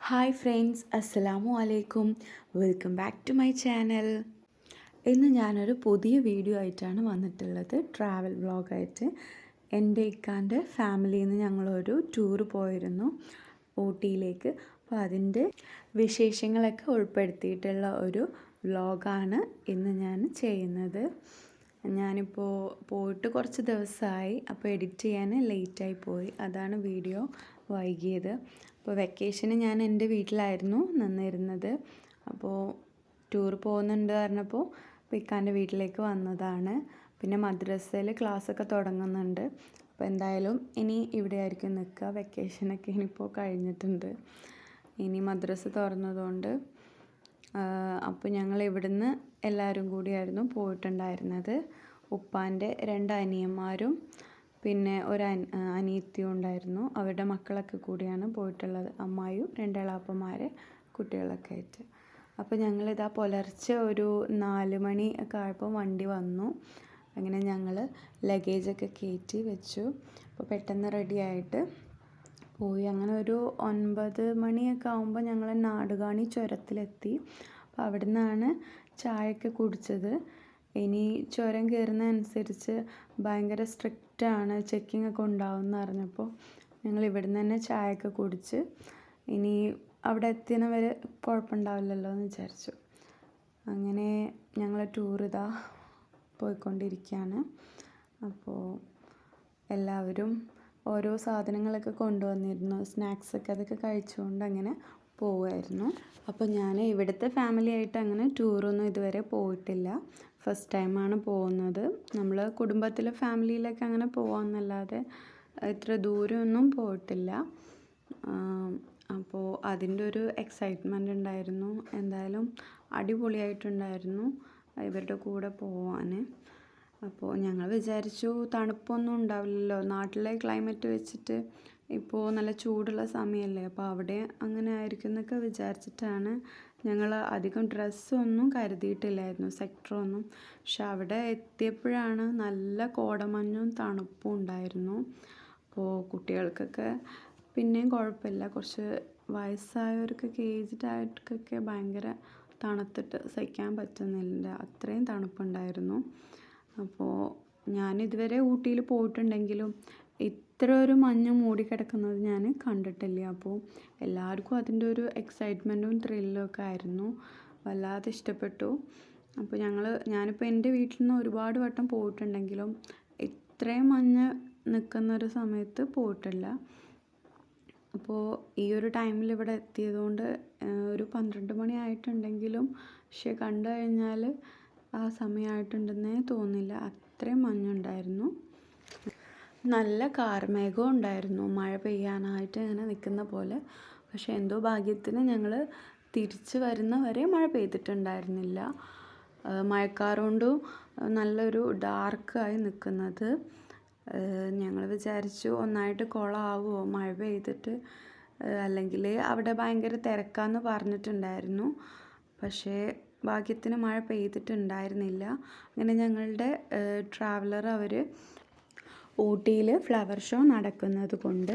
Hi friends, അസ്സലാമു അലൈക്കും. Welcome back to my channel. ഇന്ന് ഞാനൊരു പുതിയ വീഡിയോ ആയിട്ടാണ് വന്നിട്ടുള്ളത്. ട്രാവൽ വ്ളോഗായിട്ട്. എൻ്റെ ഇക്കാൻ്റെ ഫാമിലിയിൽ നിന്ന് ഞങ്ങളൊരു ടൂർ പോയിരുന്നു ഊട്ടിയിലേക്ക്. അപ്പോൾ അതിൻ്റെ വിശേഷങ്ങളൊക്കെ ഉൾപ്പെടുത്തിയിട്ടുള്ള ഒരു വ്ളോഗാണ് ഇന്ന് ഞാൻ ചെയ്യുന്നത്. ഞാനിപ്പോൾ പോയിട്ട് കുറച്ച് ദിവസമായി, അപ്പോൾ എഡിറ്റ് ചെയ്യാൻ ലേറ്റായി പോയി. അതാണ് വീഡിയോ വൈകിയത്. അപ്പോൾ വെക്കേഷന് ഞാൻ എൻ്റെ വീട്ടിലായിരുന്നു നിന്നിരുന്നത്. അപ്പോൾ ടൂർ പോകുന്നുണ്ട് പറഞ്ഞപ്പോൾ ഇക്കാൻ്റെ വീട്ടിലേക്ക് വന്നതാണ്. പിന്നെ മദ്രസയിൽ ക്ലാസ്സൊക്കെ തുടങ്ങുന്നുണ്ട്. അപ്പോൾ എന്തായാലും ഇനി ഇവിടെ ആയിരിക്കും നിൽക്കുക. വെക്കേഷനൊക്കെ ഇനിയിപ്പോൾ കഴിഞ്ഞിട്ടുണ്ട്. ഇനി മദ്രസ തുറന്നതുകൊണ്ട് അപ്പോൾ ഞങ്ങൾ ഇവിടുന്ന് എല്ലാവരും കൂടിയായിരുന്നു പോയിട്ടുണ്ടായിരുന്നത്. ഉപ്പാൻ്റെ 2 അനിയന്മാരും പിന്നെ ഒരു അനിയത്തിയും ഉണ്ടായിരുന്നു. അവരുടെ മക്കളൊക്കെ കൂടിയാണ് പോയിട്ടുള്ളത്. അമ്മായും 2 ഇളാപ്പന്മാർ കുട്ടികളൊക്കെ ആയിട്ട്. അപ്പോൾ ഞങ്ങളിതാ പുലർച്ചെ ഒരു 4 മണി ഒക്കെ ആയപ്പോൾ വണ്ടി വന്നു. അങ്ങനെ ഞങ്ങൾ ലഗേജൊക്കെ കയറ്റി വെച്ചു. അപ്പോൾ പെട്ടെന്ന് റെഡിയായിട്ട് പോയി. അങ്ങനെ ഒരു 9 മണിയൊക്കെ ആകുമ്പോൾ ഞങ്ങൾ നാടുകാണി ചുരത്തിലെത്തി. അപ്പോൾ അവിടെ നിന്നാണ് ചായയൊക്കെ കുടിച്ചത്. ഇനി ചുരം കയറുന്നതനുസരിച്ച് ഭയങ്കര സ്ട്രിക്റ്റാണ്, ചെക്കിംഗ് ഒക്കെ ഉണ്ടാവുമെന്ന് അറിഞ്ഞപ്പോൾ ഞങ്ങൾ ഇവിടെ നിന്ന് തന്നെ ചായയൊക്കെ കുടിച്ച് ഇനി അവിടെ എത്തുന്നവരെ കുഴപ്പമുണ്ടാവില്ലല്ലോ എന്ന് വിചാരിച്ചു. അങ്ങനെ ഞങ്ങൾ ടൂർ ഇതാ പോയിക്കൊണ്ടിരിക്കുകയാണ്. അപ്പോൾ എല്ലാവരും ഓരോ സാധനങ്ങളൊക്കെ കൊണ്ടുവന്നിരുന്നു. സ്നാക്സൊക്കെ അതൊക്കെ കഴിച്ചുകൊണ്ട് അങ്ങനെ പോവുമായിരുന്നു. അപ്പോൾ ഞാൻ ഇവിടുത്തെ ഫാമിലി ആയിട്ട് അങ്ങനെ ടൂറൊന്നും ഇതുവരെ പോയിട്ടില്ല. ഫസ്റ്റ് ടൈമാണ് പോകുന്നത്. നമ്മൾ കുടുംബത്തിലെ ഫാമിലിയിലൊക്കെ അങ്ങനെ പോകാമെന്നല്ലാതെ ഇത്ര ദൂരമൊന്നും പോയിട്ടില്ല. അപ്പോൾ അതിൻ്റെ ഒരു എക്സൈറ്റ്മെൻ്റ് ഉണ്ടായിരുന്നു. എന്തായാലും അടിപൊളിയായിട്ടുണ്ടായിരുന്നു ഇവരുടെ കൂടെ പോവാൻ. അപ്പോൾ ഞങ്ങൾ വിചാരിച്ചു തണുപ്പൊന്നും ഉണ്ടാവില്ലല്ലോ, നാട്ടിലെ ക്ലൈമറ്റ് വെച്ചിട്ട് ഇപ്പോൾ നല്ല ചൂടുള്ള സമയമല്ലേ, അപ്പോൾ അവിടെ അങ്ങനെ ആയിരിക്കും എന്നൊക്കെ വിചാരിച്ചിട്ടാണ് ഞങ്ങൾ അധികം ഡ്രസ്സൊന്നും കരുതിയിട്ടില്ലായിരുന്നു, സെക്ടറൊന്നും. പക്ഷെ അവിടെ എത്തിയപ്പോഴാണ് നല്ല കോടമഞ്ഞും തണുപ്പും ഉണ്ടായിരുന്നു. അപ്പോൾ കുട്ടികൾക്കൊക്കെ പിന്നെയും കുഴപ്പമില്ല, കുറച്ച് വയസ്സായവർക്കൊക്കെ ഏജ്ഡ് ആയിട്ടൊക്കെ ഭയങ്കര തണുത്തിട്ട് സഹിക്കാൻ പറ്റുന്നില്ല, അത്രയും തണുപ്പുണ്ടായിരുന്നു. അപ്പോൾ ഞാനിതുവരെ ഊട്ടിയിൽ പോയിട്ടുണ്ടെങ്കിലും ഇത്ര ഒരു മഞ്ഞ് മൂടിക്കിടക്കുന്നത് ഞാൻ കണ്ടിട്ടില്ല. അപ്പോൾ എല്ലാവർക്കും അതിൻ്റെ ഒരു എക്സൈറ്റ്മെൻറ്റും ത്രില്ലും ഒക്കെ ആയിരുന്നു. വല്ലാതെ ഇഷ്ടപ്പെട്ടു. അപ്പോൾ ഞാനിപ്പോൾ എൻ്റെ വീട്ടിൽ നിന്ന് ഒരുപാട് വട്ടം പോയിട്ടുണ്ടെങ്കിലും ഇത്രയും മഞ്ഞ് നിൽക്കുന്നൊരു സമയത്ത് പോയിട്ടില്ല. അപ്പോൾ ഈ ഒരു ടൈമിൽ ഇവിടെ എത്തിയതുകൊണ്ട് ഒരു 12 മണി ആയിട്ടുണ്ടെങ്കിലും പക്ഷെ കണ്ടു കഴിഞ്ഞാൽ ആ സമയമായിട്ടുണ്ടെന്നേ തോന്നില്ല, അത്രയും മഞ്ഞുണ്ടായിരുന്നു. നല്ല കാർമേഘവും ഉണ്ടായിരുന്നു, മഴ പെയ്യാനായിട്ട് ഇങ്ങനെ നിൽക്കുന്ന പോലെ. പക്ഷെ എന്തോ ഭാഗ്യത്തിന് ഞങ്ങൾ തിരിച്ച് വരുന്നവരെ മഴ പെയ്തിട്ടുണ്ടായിരുന്നില്ല. മഴക്കാറുകൊണ്ടും നല്ലൊരു ഡാർക്കായി നിൽക്കുന്നത്. ഞങ്ങൾ വിചാരിച്ചു ഒന്നായിട്ട് കുളമാവുമോ മഴ പെയ്തിട്ട്, അല്ലെങ്കിൽ അവിടെ ഭയങ്കര തിരക്കാന്ന് പറഞ്ഞിട്ടുണ്ടായിരുന്നു. പക്ഷേ ഭാഗ്യത്തിന് മഴ പെയ്തിട്ടുണ്ടായിരുന്നില്ല. അങ്ങനെ ഞങ്ങളുടെ ട്രാവലർ അവർ ഊട്ടിയിൽ ഫ്ലവർ ഷോ നടക്കുന്നത് കൊണ്ട്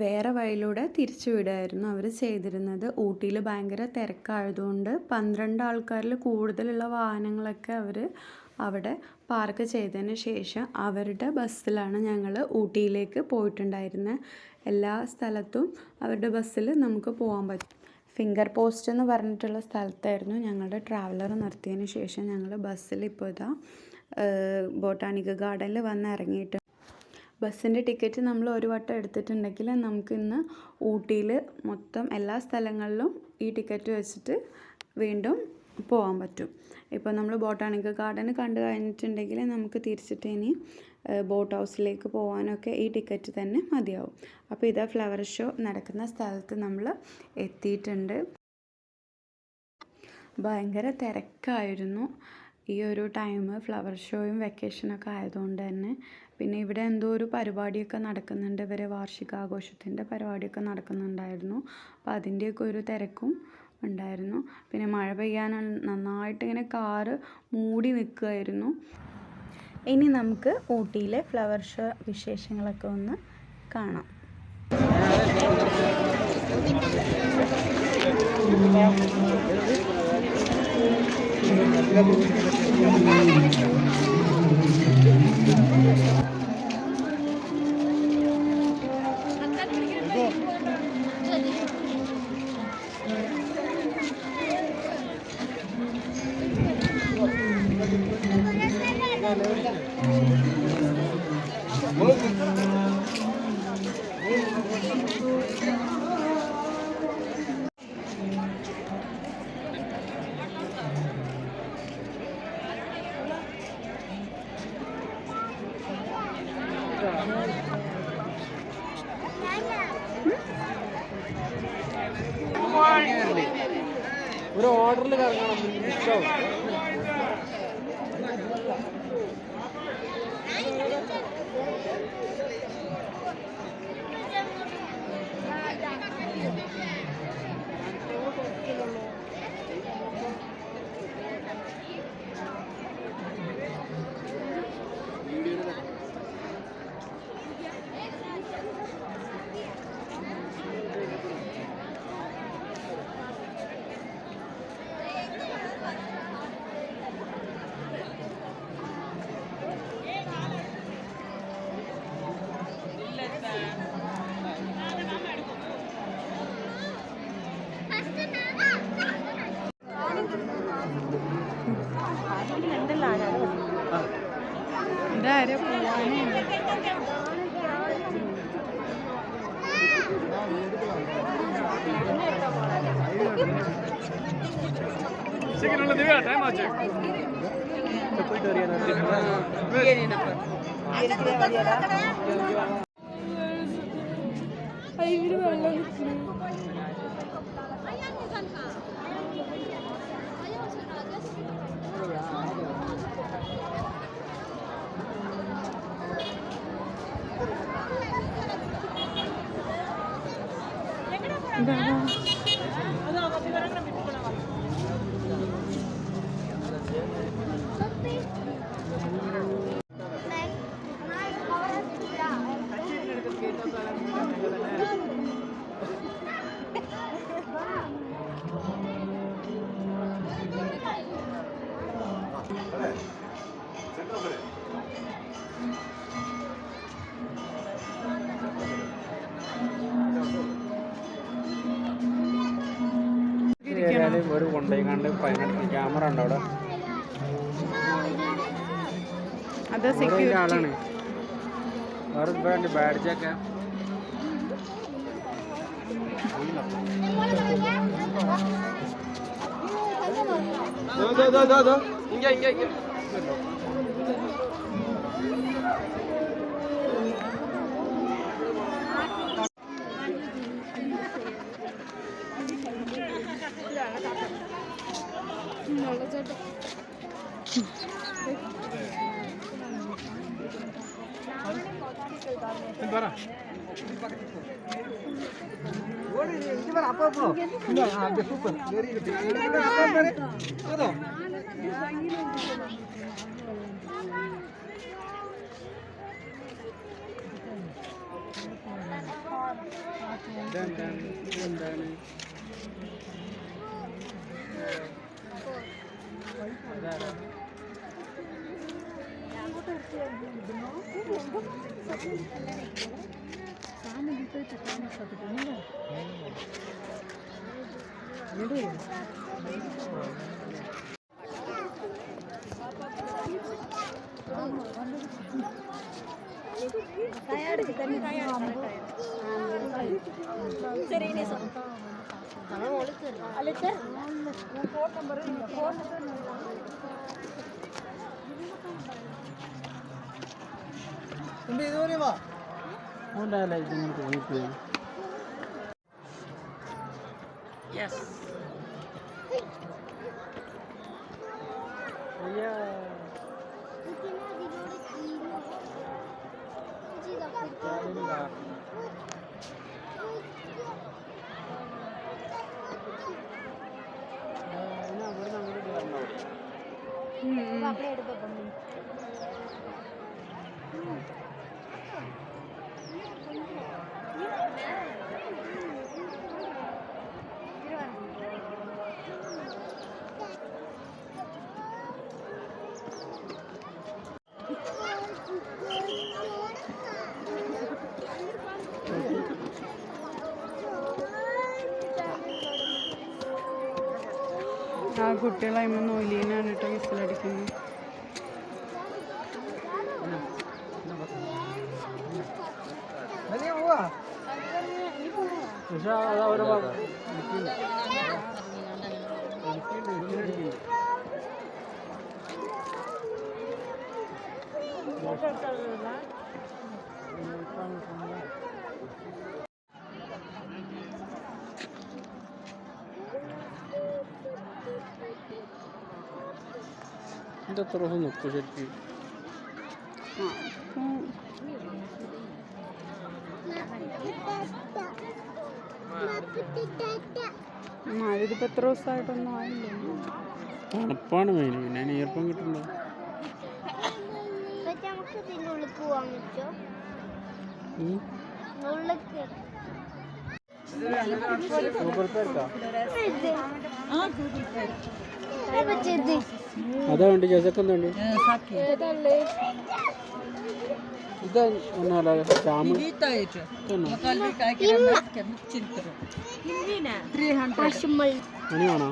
വേറെ വഴിയിലൂടെ തിരിച്ചു വിടുമായിരുന്നു അവർ ചെയ്തിരുന്നത്. ഊട്ടിയിൽ ഭയങ്കര തിരക്കായതുകൊണ്ട് 12 ആൾക്കാരിൽ കൂടുതലുള്ള വാഹനങ്ങളൊക്കെ അവർ അവിടെ പാർക്ക് ചെയ്തതിന് ശേഷം അവരുടെ ബസ്സിലാണ് ഞങ്ങൾ ഊട്ടിയിലേക്ക് പോയിട്ടുണ്ടായിരുന്നത്. എല്ലാ സ്ഥലത്തും അവരുടെ ബസ്സിൽ നമുക്ക് പോകാൻ പറ്റും. ഫിംഗർ പോസ്റ്റ് എന്ന് പറഞ്ഞിട്ടുള്ള സ്ഥലത്തായിരുന്നു ഞങ്ങളുടെ ട്രാവലർ നിർത്തിയതിന് ശേഷം ഞങ്ങൾ ബസ്സിൽ ഇപ്പോൾ ഇതാ ബൊട്ടാണിക്കൽ ഗാർഡനിൽ വന്ന് ഇറങ്ങിയിട്ട് ബസ്സിൻ്റെ ടിക്കറ്റ് നമ്മൾ ഒരു വട്ടം എടുത്തിട്ടുണ്ടെങ്കിൽ നമുക്ക് ഇന്ന് ഊട്ടിയിൽ മൊത്തം എല്ലാ സ്ഥലങ്ങളിലും ഈ ടിക്കറ്റ് വെച്ചിട്ട് വീണ്ടും പോകാൻ പറ്റും. ഇപ്പോൾ നമ്മൾ ബൊട്ടാണിക്കൽ ഗാർഡൻ കണ്ടു കഴിഞ്ഞിട്ടുണ്ടെങ്കിൽ നമുക്ക് തിരിച്ചിട്ട് ഇനി ബോട്ട് ഹൗസിലേക്ക് പോകാനൊക്കെ ഈ ടിക്കറ്റ് തന്നെ മതിയാവും. അപ്പോൾ ഇതാ ഫ്ലവർ ഷോ നടക്കുന്ന സ്ഥലത്ത് നമ്മൾ എത്തിയിട്ടുണ്ട്. ഭയങ്കര തിരക്കായിരുന്നു ഈ ഒരു ടൈം, ഫ്ലവർ ഷോയും വെക്കേഷനൊക്കെ ആയതുകൊണ്ട് തന്നെ. പിന്നെ ഇവിടെ എന്തോ ഒരു പരിപാടിയൊക്കെ നടക്കുന്നുണ്ട്, ഇവരെ വാർഷികാഘോഷത്തിൻ്റെ പരിപാടിയൊക്കെ നടക്കുന്നുണ്ടായിരുന്നു. അപ്പോൾ അതിൻ്റെയൊക്കെ ഒരു തിരക്കും ഉണ്ടായിരുന്നു. പിന്നെ മഴ പെയ്യാൻ നന്നായിട്ട് ഇങ്ങനെ കാറ് മൂടി നിൽക്കുമായിരുന്നു. ഇനി നമുക്ക് ഊട്ടിയിലെ ഫ്ലവർ ഷോ വിശേഷങ്ങളൊക്കെ ഒന്ന് കാണാം. ഒരു ഓർഡറിൽ കറങ്ങണം ഇഷ്ടവും ഇതാരെ പോവാനേ ടൈം ആച്ചു ഇവര് വെള്ളം നിൽക്കുന്നു ഒരു കൊണ്ടുപോയി കണ്ട് ക്യാമറ ഉണ്ടോ അവിടെ അത് സെക്യൂരിറ്റി ആളാണ് വേറെ ബാഡ്ജൊക്കെ Yes. Yeah. ആ കുട്ടികളായ്മ നൊലീനാണ് കേട്ടോ വിസിലടിക്കുന്നത്. ഇതെത്ര ദിവസം നിൽക്കും ശരിക്കും? ഇതിപ്പോൾ എത്ര ദിവസമായിട്ടൊന്നും ആയില്ല. തണുപ്പാണ് മെയിൻ, പിന്നെ ഈർപ്പം കിട്ടുന്നുണ്ടോ? ഗൂഗിൾ പേ എടുക്കാം. അതാ വേണ്ടി ജസക്ക് എന്തുണ്ട് ഇത് ഒന്നല്ല ജാമു മണിയാണോ?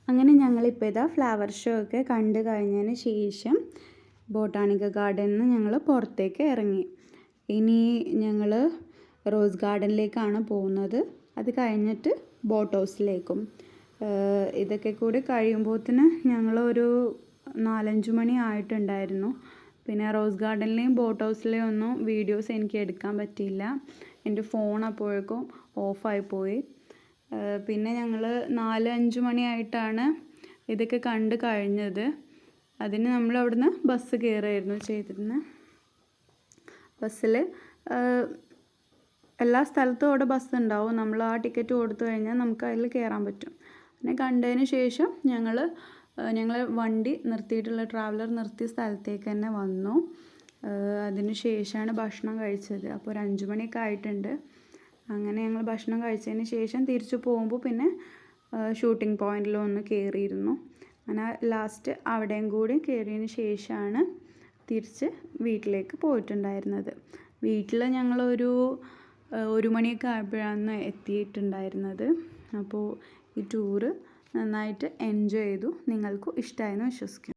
അങ്ങനെ ഞങ്ങളിപ്പോൾ ഇതാ ഫ്ലവർ ഷോ ഒക്കെ കണ്ടു കഴിഞ്ഞതിന് ശേഷം ബൊട്ടാണിക്കൽ ഗാർഡനിൽ നിന്ന് ഞങ്ങൾ പുറത്തേക്ക് ഇറങ്ങി. ഇനി ഞങ്ങൾ റോസ് ഗാർഡനിലേക്കാണ് പോകുന്നത്. അത് കഴിഞ്ഞിട്ട് ബോട്ട് ഹൗസിലേക്കും. ഇതൊക്കെ കൂടി കഴിയുമ്പോഴത്തേന് ഞങ്ങളൊരു 4-5 മണി ആയിട്ടുണ്ടായിരുന്നു. പിന്നെ റോസ് ഗാർഡനിലെയും ബോട്ട് ഹൗസിലെയും ഒന്നും വീഡിയോസ് എനിക്ക് എടുക്കാൻ പറ്റിയില്ല. എൻ്റെ ഫോൺ അപ്പോഴേക്കും ഓഫായിപ്പോയി. പിന്നെ ഞങ്ങൾ 4-5 മണിയായിട്ടാണ് ഇതൊക്കെ കണ്ട് കഴിഞ്ഞത്. അതിന് നമ്മൾ അവിടുന്ന് ബസ് കയറുമായിരുന്നു ചെയ്തിരുന്നത്. ബസ്സിൽ എല്ലാ സ്ഥലത്തും അവിടെ ബസ് ഉണ്ടാവും. നമ്മൾ ആ ടിക്കറ്റ് കൊടുത്തു കഴിഞ്ഞാൽ നമുക്ക് അതിൽ കയറാൻ പറ്റും. പിന്നെ കണ്ടതിന് ശേഷം ഞങ്ങൾ വണ്ടി നിർത്തിയിട്ടുള്ള ട്രാവലർ നിർത്തിയ സ്ഥലത്തേക്ക് തന്നെ വന്നു. അതിന് ശേഷമാണ് ഭക്ഷണം കഴിച്ചത്. അപ്പോൾ ഒരു 5 മണിയൊക്കെ ആയിട്ടുണ്ട്. അങ്ങനെ ഞങ്ങൾ ഭക്ഷണം കഴിച്ചതിന് ശേഷം തിരിച്ചു പോകുമ്പോൾ പിന്നെ ഷൂട്ടിംഗ് പോയിൻറ്റിലൊന്ന് കയറിയിരുന്നു. അങ്ങനെ ലാസ്റ്റ് അവിടെയും കൂടി കയറിയതിന് ശേഷമാണ് തിരിച്ച് വീട്ടിലേക്ക് പോയിട്ടുണ്ടായിരുന്നത്. വീട്ടിൽ ഞങ്ങളൊരു 1 മണിയൊക്കെ ആയപ്പോഴാണ് എത്തിയിട്ടുണ്ടായിരുന്നത്. അപ്പോൾ ഈ ടൂറ് നന്നായിട്ട് എൻജോയ് ചെയ്തു. നിങ്ങൾക്കും ഇഷ്ടമായെന്ന് വിശ്വസിക്കുന്നു.